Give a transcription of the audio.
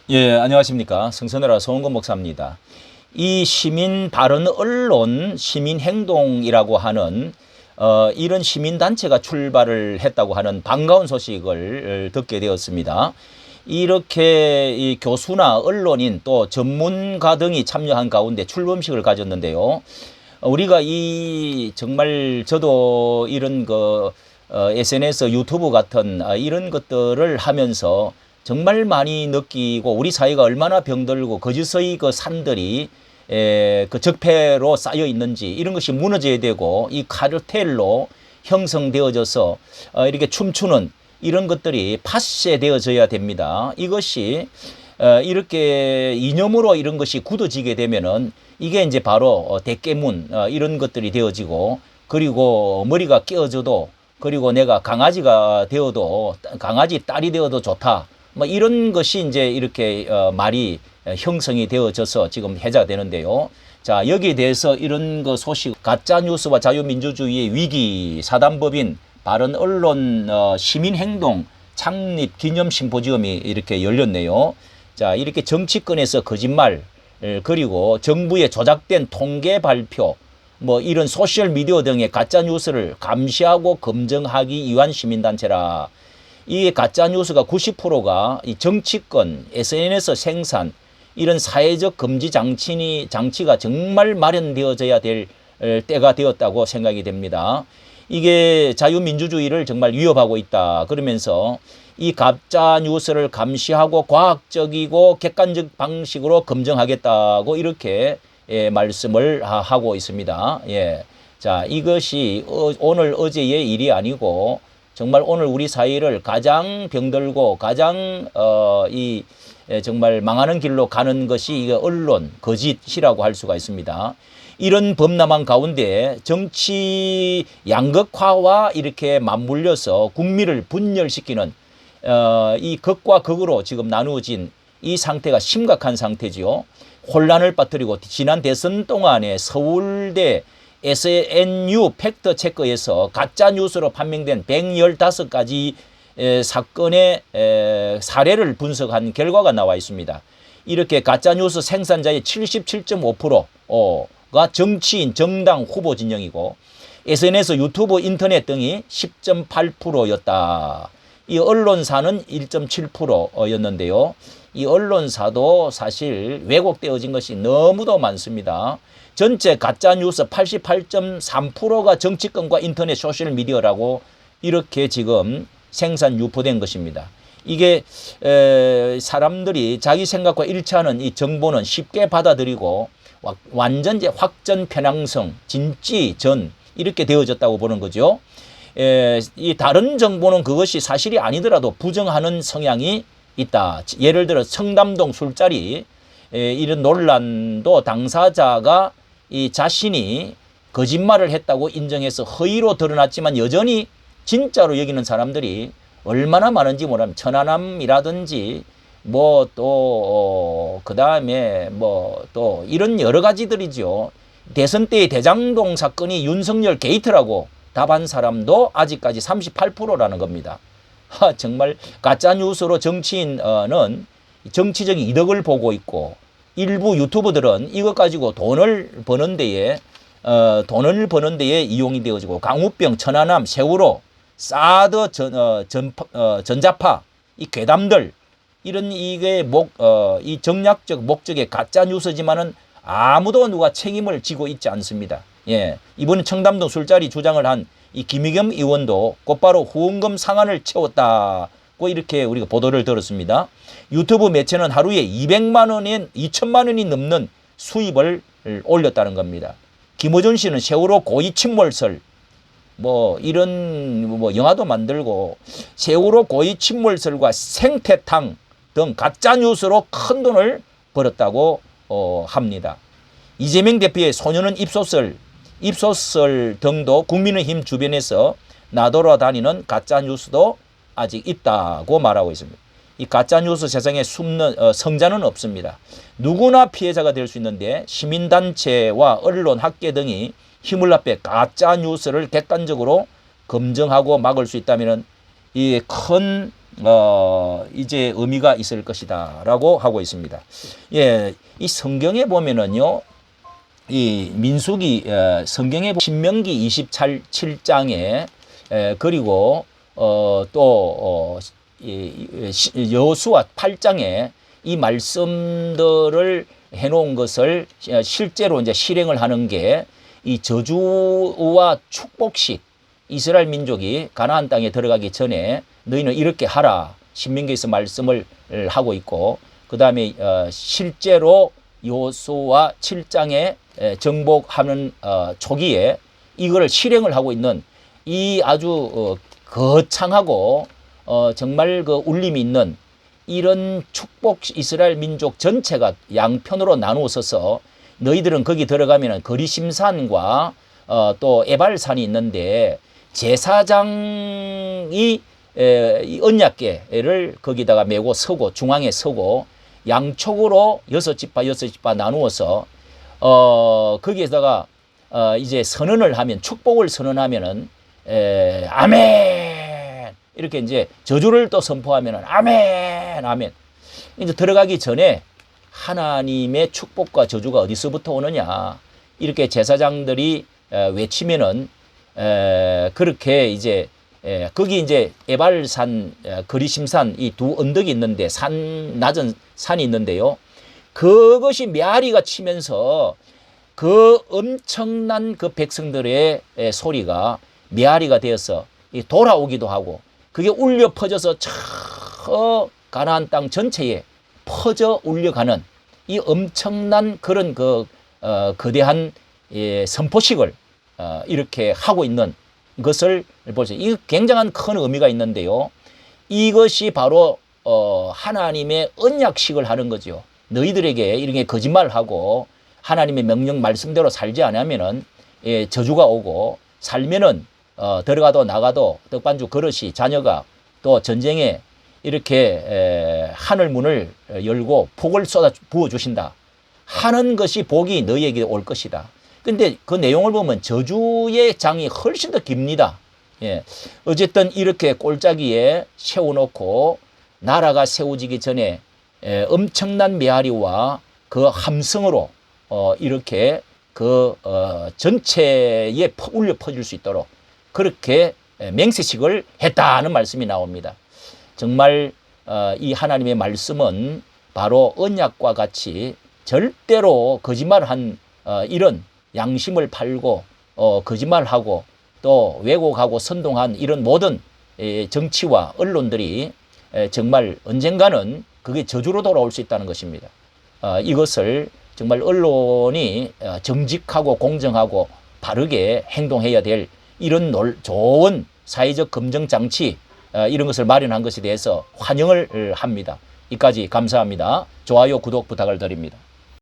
예, 안녕하십니까. 성선회라 소원권 목사입니다. 이 시민 발언 언론 시민 행동이라고 하는 이런 시민단체가 출발을 했다고 하는 반가운 소식을 듣게 되었습니다. 이렇게 이 교수나 언론인 또 전문가 등이 참여한 가운데 출범식을 가졌는데요. 우리가 이 정말 저도 이런 SNS 유튜브 같은 이런 것들을 하면서 정말 많이 느끼고 우리 사회가 얼마나 병들고 거짓의 그 산들이 그 적폐로 쌓여 있는지 이런 것이 무너져야 되고 이 카르텔로 형성되어져서 이렇게 춤추는 이런 것들이 파쇄되어져야 됩니다. 이것이 이렇게 이념으로 이런 것이 굳어지게 되면은 이게 이제 바로 대깨문 이런 것들이 되어지고, 그리고 머리가 깨어져도, 그리고 내가 강아지가 되어도, 강아지 딸이 되어도 좋다, 뭐 이런 것이 이제 이렇게 말이 형성이 되어져서 지금 해제가 되는데요. 자, 여기에 대해서 이런 거 소식, 가짜 뉴스와 자유민주주의의 위기 사단법인 바른 언론 시민행동 창립 기념 심포지엄이 이렇게 열렸네요. 자, 이렇게 정치권에서 거짓말, 그리고 정부의 조작된 통계 발표, 뭐 이런 소셜 미디어 등의 가짜 뉴스를 감시하고 검증하기 위한 시민단체라. 이 가짜 뉴스가 90%가 이 정치권, SNS 생산, 이런 사회적 금지 장치가 정말 마련되어져야 될 때가 되었다고 생각이 됩니다. 이게 자유민주주의를 정말 위협하고 있다. 그러면서 이 가짜 뉴스를 감시하고 과학적이고 객관적 방식으로 검증하겠다고 이렇게 말씀을 하고 있습니다. 예. 자, 이것이 오늘 어제의 일이 아니고 정말 오늘 우리 사회를 가장 병들고 가장 정말 망하는 길로 가는 것이 이게 언론 거짓이라고 할 수가 있습니다. 이런 범람한 가운데 정치 양극화와 이렇게 맞물려서 국민을 분열시키는 이 극과 극으로 지금 나누어진 이 상태가 심각한 상태지요. 혼란을 빠뜨리고 지난 대선 동안에 서울대 SNU 팩트체크에서 가짜뉴스로 판명된 115가지 사건의 사례를 분석한 결과가 나와 있습니다. 이렇게 가짜뉴스 생산자의 77.5%가 정치인, 정당 후보 진영이고 SNS, 유튜브, 인터넷 등이 10.8%였다. 이 언론사는 1.7%였는데요. 이 언론사도 사실 왜곡되어진 것이 너무도 많습니다. 전체 가짜뉴스 88.3%가 정치권과 인터넷 소셜미디어라고 이렇게 지금 생산 유포된 것입니다. 이게 사람들이 자기 생각과 일치하는 이 정보는 쉽게 받아들이고 완전 확전 편향성, 진지, 전 이렇게 되어졌다고 보는 거죠. 이 다른 정보는 그것이 사실이 아니더라도 부정하는 성향이 있다. 예를 들어 청담동 술자리 이런 논란도 당사자가 이 자신이 거짓말을 했다고 인정해서 허위로 드러났지만 여전히 진짜로 여기는 사람들이 얼마나 많은지 모르면 천안함이라든지 뭐 또 그다음에 뭐 또 이런 여러 가지들이죠. 대선 때의 대장동 사건이 윤석열 게이트라고 답한 사람도 아직까지 38%라는 겁니다. 정말 가짜뉴스로 정치인은 정치적인 이득을 보고 있고 일부 유튜버들은 이것 가지고 돈을 버는 데에 이용이 되어지고 강우병, 천안함, 세월호, 사드 전자파, 이 괴담들 이런 이게 이 정략적 목적의 가짜 뉴스지만은 아무도 누가 책임을 지고 있지 않습니다. 예, 이번 청담동 술자리 주장을 한 이 김의겸 의원도 곧바로 후원금 상한을 채웠다고 이렇게 우리가 보도를 들었습니다. 유튜브 매체는 하루에 200만 원엔 2천만 원이 넘는 수입을 올렸다는 겁니다. 김어준 씨는 세월호 고의 침몰설 뭐 이런 뭐 영화도 만들고 세월호 고의 침몰설과 생태탕 등 가짜 뉴스로 큰 돈을 벌었다고 합니다. 이재명 대표의 소년은 입소설 등도 국민의힘 주변에서 나돌아다니는 가짜 뉴스도 아직 있다고 말하고 있습니다. 이 가짜 뉴스 세상에 숨는 성자는 없습니다. 누구나 피해자가 될 수 있는데 시민단체와 언론, 학계 등이 힘을 합해 가짜 뉴스를 객관적으로 검증하고 막을 수 있다면 이 큰 이제 의미가 있을 것이다라고 하고 있습니다. 예, 이 성경에 보면은요, 이 민수기 성경에 신명기 27장에 그리고 또 여호수아 8장에 이 말씀들을 해놓은 것을 실제로 이제 실행을 하는 게 이 저주와 축복식, 이스라엘 민족이 가나안 땅에 들어가기 전에 너희는 이렇게 하라, 신명기에서 말씀을 하고 있고, 그 다음에 실제로 여호수아 7장에 정복하는 초기에 이거를 실행을 하고 있는 이 아주 거창하고 정말 그 울림이 있는 이런 축복, 이스라엘 민족 전체가 양편으로 나누어서서 너희들은 거기 들어가면 거리심산과 또 에발산이 있는데 제사장이 이 언약궤를 거기다가 메고 서고 중앙에 서고 양쪽으로 6지파 나누어서 거기에다가 이제 선언을 하면, 축복을 선언하면은 아멘, 이렇게 이제 저주를 또 선포하면은 아멘 아멘. 이제 들어가기 전에 하나님의 축복과 저주가 어디서부터 오느냐 이렇게 제사장들이 외치면은 그렇게 이제 거기 이제 에발산, 거리심산, 이 두 언덕이 있는데 낮은 산이 있는데요. 그것이 메아리가 치면서 그 엄청난 그 백성들의 소리가 메아리가 되어서 돌아오기도 하고, 그게 울려 퍼져서 저 가나안 땅 전체에 퍼져 울려가는 이 엄청난 그런 거대한 선포식을 이렇게 하고 있는 것을 보세요. 이 굉장한 큰 의미가 있는데요. 이것이 바로 하나님의 언약식을 하는 거죠. 너희들에게 이렇게 거짓말을 하고 하나님의 명령 말씀대로 살지 않으면은 저주가 오고, 살면은 들어가도 나가도 떡반죽 그릇이, 자녀가 또 전쟁에 이렇게 하늘 문을 열고 복을 쏟아 부어 주신다 하는 것이 복이 너희에게 올 것이다. 근데 그 내용을 보면 저주의 장이 훨씬 더 깁니다. 예. 어쨌든 이렇게 골짜기에 세워놓고 나라가 세워지기 전에 엄청난 메아리와 그 함성으로 이렇게 전체에 울려 퍼질 수 있도록 그렇게 맹세식을 했다는 말씀이 나옵니다. 정말 이 하나님의 말씀은 바로 언약과 같이 절대로 거짓말한 이런 양심을 팔고 거짓말하고 또 왜곡하고 선동한 이런 모든 정치와 언론들이 정말 언젠가는 그게 저주로 돌아올 수 있다는 것입니다. 이것을 정말 언론이 정직하고 공정하고 바르게 행동해야 될 이런 좋은 사회적 검증장치, 이런 것을 마련한 것에 대해서 환영을 합니다. 이까지 감사합니다. 좋아요, 구독 부탁을 드립니다.